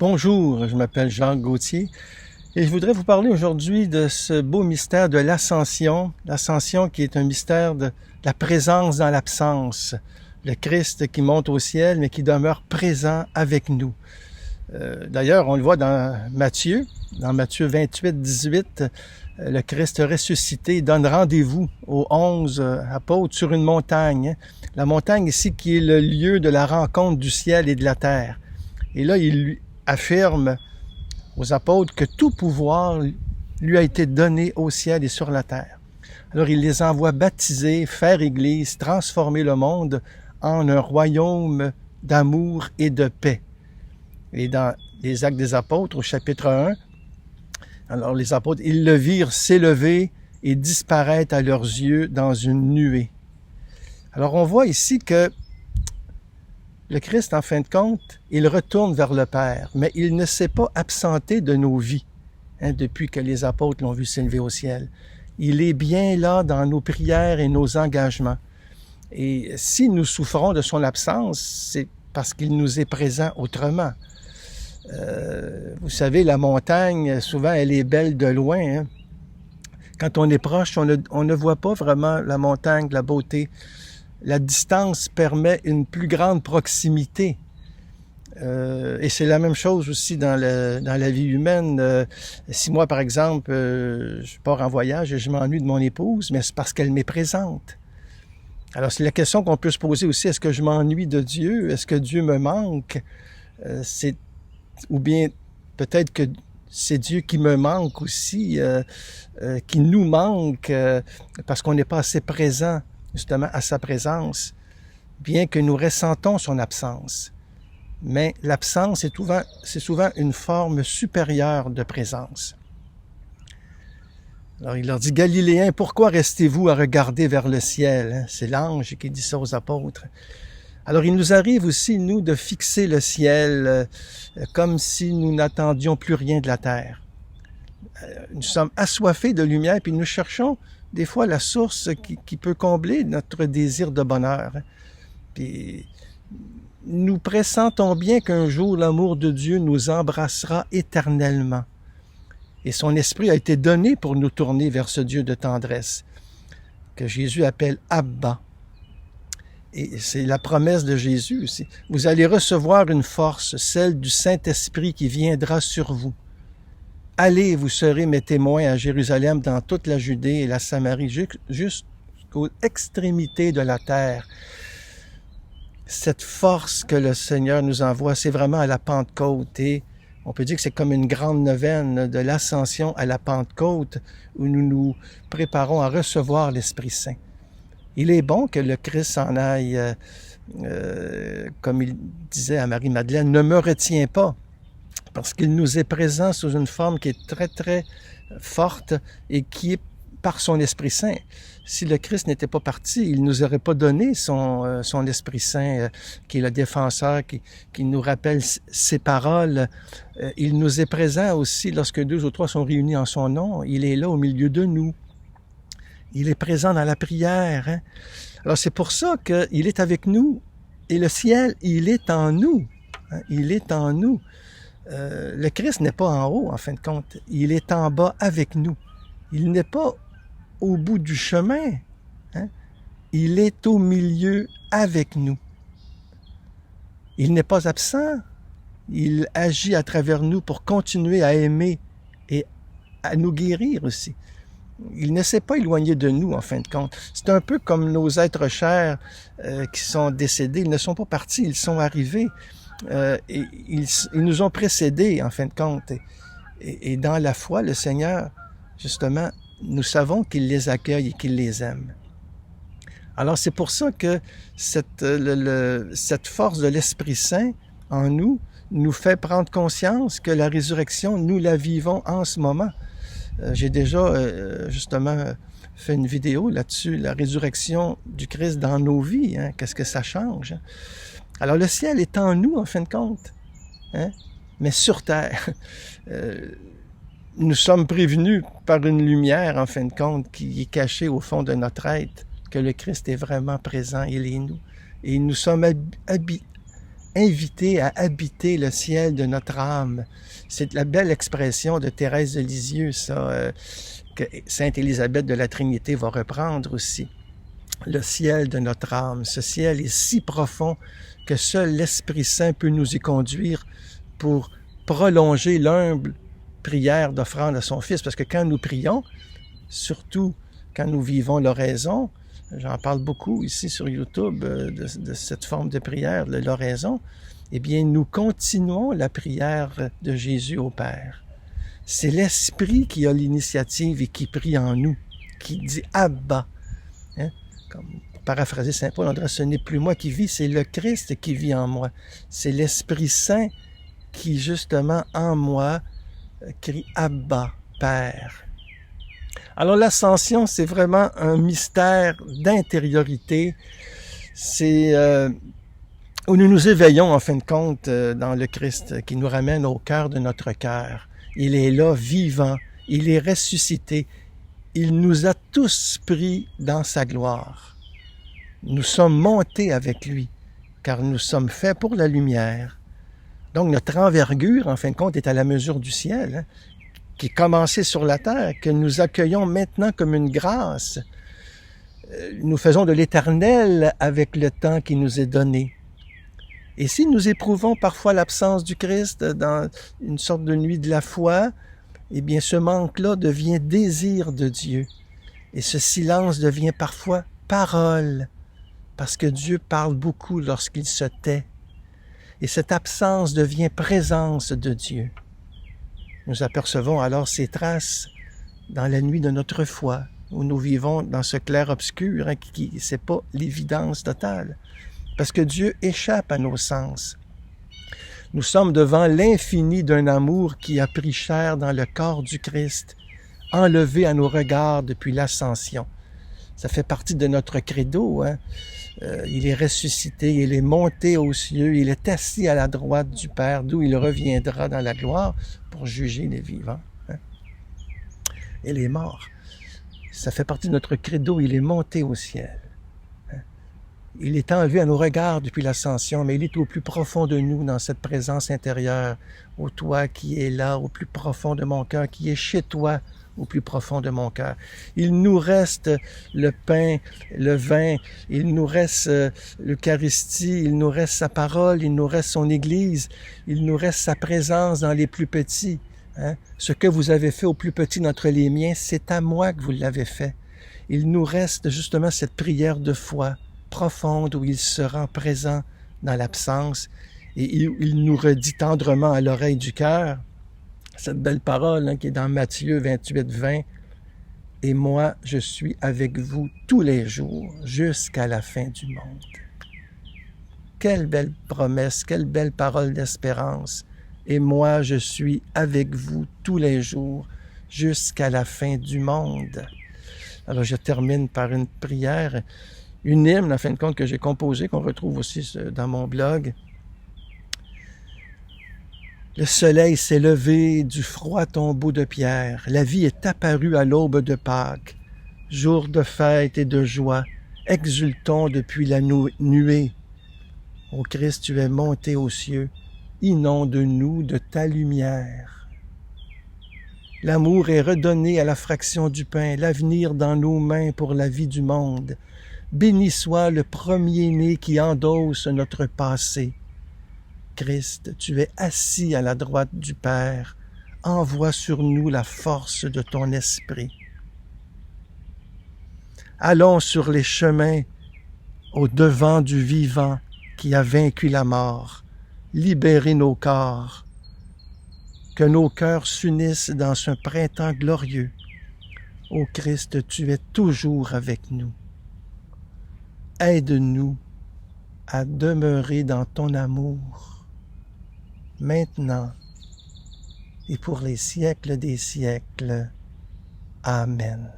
Bonjour, je m'appelle Jacques Gauthier et je voudrais vous parler aujourd'hui de ce beau mystère de l'Ascension. L'Ascension qui est un mystère de la présence dans l'absence. Le Christ qui monte au ciel mais qui demeure présent avec nous. D'ailleurs, on le voit dans Matthieu 28, 18, le Christ ressuscité donne rendez-vous aux 11 apôtres sur une montagne. La montagne ici qui est le lieu de la rencontre du ciel et de la terre. Et là, il lui affirme aux apôtres que tout pouvoir lui a été donné au ciel et sur la terre. Alors il les envoie baptiser, faire Église, transformer le monde en un royaume d'amour et de paix. Et dans les Actes des Apôtres, au chapitre 1, alors les apôtres, ils le virent s'élever et disparaître à leurs yeux dans une nuée. Alors on voit ici que le Christ, en fin de compte, il retourne vers le Père, mais il ne s'est pas absenté de nos vies depuis que les apôtres l'ont vu s'élever au ciel. Il est bien là dans nos prières et nos engagements. Et si nous souffrons de son absence, c'est parce qu'il nous est présent autrement. Vous savez, la montagne, souvent, elle est belle de loin. Quand on est proche, on ne voit pas vraiment la montagne, la beauté. La distance permet une plus grande proximité. Et c'est la même chose aussi dans la vie humaine. Si moi, par exemple, je pars en voyage et je m'ennuie de mon épouse, mais c'est parce qu'elle m'est présente. Alors, c'est la question qu'on peut se poser aussi. Est-ce que je m'ennuie de Dieu? Est-ce que Dieu me manque? Ou bien peut-être que c'est Dieu qui me manque aussi, qui nous manque parce qu'on n'est pas assez présent justement à sa présence, bien que nous ressentons son absence. Mais l'absence c'est souvent une forme supérieure de présence. Alors il leur dit, Galiléens, pourquoi restez-vous à regarder vers le ciel? C'est l'ange qui dit ça aux apôtres. Alors il nous arrive aussi, nous, de fixer le ciel comme si nous n'attendions plus rien de la terre. Nous sommes assoiffés de lumière, puis nous cherchons des fois la source qui peut combler notre désir de bonheur. Puis nous pressentons bien qu'un jour l'amour de Dieu nous embrassera éternellement. Et son esprit a été donné pour nous tourner vers ce Dieu de tendresse, que Jésus appelle Abba. Et c'est la promesse de Jésus aussi. Vous allez recevoir une force, celle du Saint-Esprit qui viendra sur vous. Allez, vous serez mes témoins à Jérusalem, dans toute la Judée et la Samarie, jusqu'aux extrémités de la terre. Cette force que le Seigneur nous envoie, c'est vraiment à la Pentecôte. Et on peut dire que c'est comme une grande neuvaine de l'Ascension à la Pentecôte, où nous nous préparons à recevoir l'Esprit Saint. Il est bon que le Christ s'en aille, comme il disait à Marie-Madeleine, « Ne me retiens pas », parce qu'il nous est présent sous une forme qui est très, très forte et qui est par son Esprit Saint. Si le Christ n'était pas parti, il ne nous aurait pas donné son Esprit Saint, qui est le défenseur, qui nous rappelle ses paroles. Il nous est présent aussi lorsque 2 ou 3 sont réunis en son nom. Il est là au milieu de nous. Il est présent dans la prière. Alors c'est pour ça qu'il est avec nous. Et le ciel, il est en nous. Il est en nous. Le Christ n'est pas en haut, en fin de compte. Il est en bas avec nous. Il n'est pas au bout du chemin. Il est au milieu avec nous. Il n'est pas absent. Il agit à travers nous pour continuer à aimer et à nous guérir aussi. Il ne s'est pas éloigné de nous, en fin de compte. C'est un peu comme nos êtres chers qui sont décédés. Ils ne sont pas partis, ils sont arrivés. Et ils nous ont précédés, en fin de compte. Et dans la foi, le Seigneur, justement, nous savons qu'il les accueille et qu'il les aime. Alors c'est pour ça que cette force de l'Esprit Saint en nous fait prendre conscience que la résurrection, nous la vivons en ce moment. J'ai déjà, justement, fait une vidéo là-dessus, la résurrection du Christ dans nos vies. Qu'est-ce que ça change? Alors, le ciel est en nous, en fin de compte, mais sur terre. Nous sommes prévenus par une lumière, en fin de compte, qui est cachée au fond de notre être, que le Christ est vraiment présent, il est nous. Et nous sommes invité à habiter le ciel de notre âme. C'est la belle expression de Thérèse de Lisieux, ça, que Sainte Élisabeth de la Trinité va reprendre aussi. Le ciel de notre âme. Ce ciel est si profond que seul l'Esprit Saint peut nous y conduire pour prolonger l'humble prière d'offrande à son Fils. Parce que quand nous prions, surtout quand nous vivons l'oraison, j'en parle beaucoup ici sur YouTube de cette forme de prière, de l'oraison, eh bien, nous continuons la prière de Jésus au Père. C'est l'Esprit qui a l'initiative et qui prie en nous, qui dit « Abba ». Hein? Comme pour paraphraser Saint Paul, on dirait « Ce n'est plus moi qui vis, c'est le Christ qui vit en moi ». C'est l'Esprit Saint qui, justement, en moi, crie « Abba, Père ». Alors l'ascension, c'est vraiment un mystère d'intériorité. C'est où nous nous éveillons, en fin de compte, dans le Christ, qui nous ramène au cœur de notre cœur. Il est là, vivant. Il est ressuscité. Il nous a tous pris dans sa gloire. Nous sommes montés avec lui, car nous sommes faits pour la lumière. Donc notre envergure, en fin de compte, est à la mesure du ciel, hein, qui est commencé sur la terre, que nous accueillons maintenant comme une grâce. Nous faisons de l'éternel avec le temps qui nous est donné. Et si nous éprouvons parfois l'absence du Christ dans une sorte de nuit de la foi, eh bien ce manque-là devient désir de Dieu. Et ce silence devient parfois parole, parce que Dieu parle beaucoup lorsqu'il se tait. Et cette absence devient présence de Dieu. Nous apercevons alors ces traces dans la nuit de notre foi, où nous vivons dans ce clair-obscur, hein, qui c'est pas l'évidence totale. Parce que Dieu échappe à nos sens. Nous sommes devant l'infini d'un amour qui a pris chair dans le corps du Christ, enlevé à nos regards depuis l'ascension. Ça fait partie de notre credo, hein? Il est ressuscité, il est monté aux cieux, il est assis à la droite du Père, d'où il reviendra dans la gloire pour juger les vivants, hein? Et les morts. Ça fait partie de notre credo, il est monté au ciel. Il est enlevé à nos regards depuis l'ascension, mais il est au plus profond de nous, dans cette présence intérieure, au toi qui est là, au plus profond de mon cœur, qui est chez toi, au plus profond de mon cœur. Il nous reste le pain, le vin, il nous reste l'Eucharistie, il nous reste sa parole, il nous reste son Église, il nous reste sa présence dans les plus petits. Hein? Ce que vous avez fait au plus petit d'entre les miens, c'est à moi que vous l'avez fait. Il nous reste justement cette prière de foi profonde où il se rend présent dans l'absence et il nous redit tendrement à l'oreille du cœur cette belle parole, hein, qui est dans Matthieu 28, 20. « Et moi, je suis avec vous tous les jours jusqu'à la fin du monde. » Quelle belle promesse, quelle belle parole d'espérance. « Et moi, je suis avec vous tous les jours jusqu'à la fin du monde. » Alors, je termine par une prière, une hymne, en fin de compte, que j'ai composée, qu'on retrouve aussi dans mon blog. Le soleil s'est levé du froid tombeau de pierre. La vie est apparue à l'aube de Pâques. Jour de fête et de joie, exultons depuis la nuée. Ô Christ, tu es monté aux cieux, inonde-nous de ta lumière. L'amour est redonné à la fraction du pain, l'avenir dans nos mains pour la vie du monde. Béni soit le premier-né qui endosse notre passé. Christ, tu es assis à la droite du Père, envoie sur nous la force de ton esprit. Allons sur les chemins au devant du vivant qui a vaincu la mort, libérer nos corps, que nos cœurs s'unissent dans un printemps glorieux. Ô Christ, tu es toujours avec nous. Aide-nous à demeurer dans ton amour, maintenant et pour les siècles des siècles. Amen.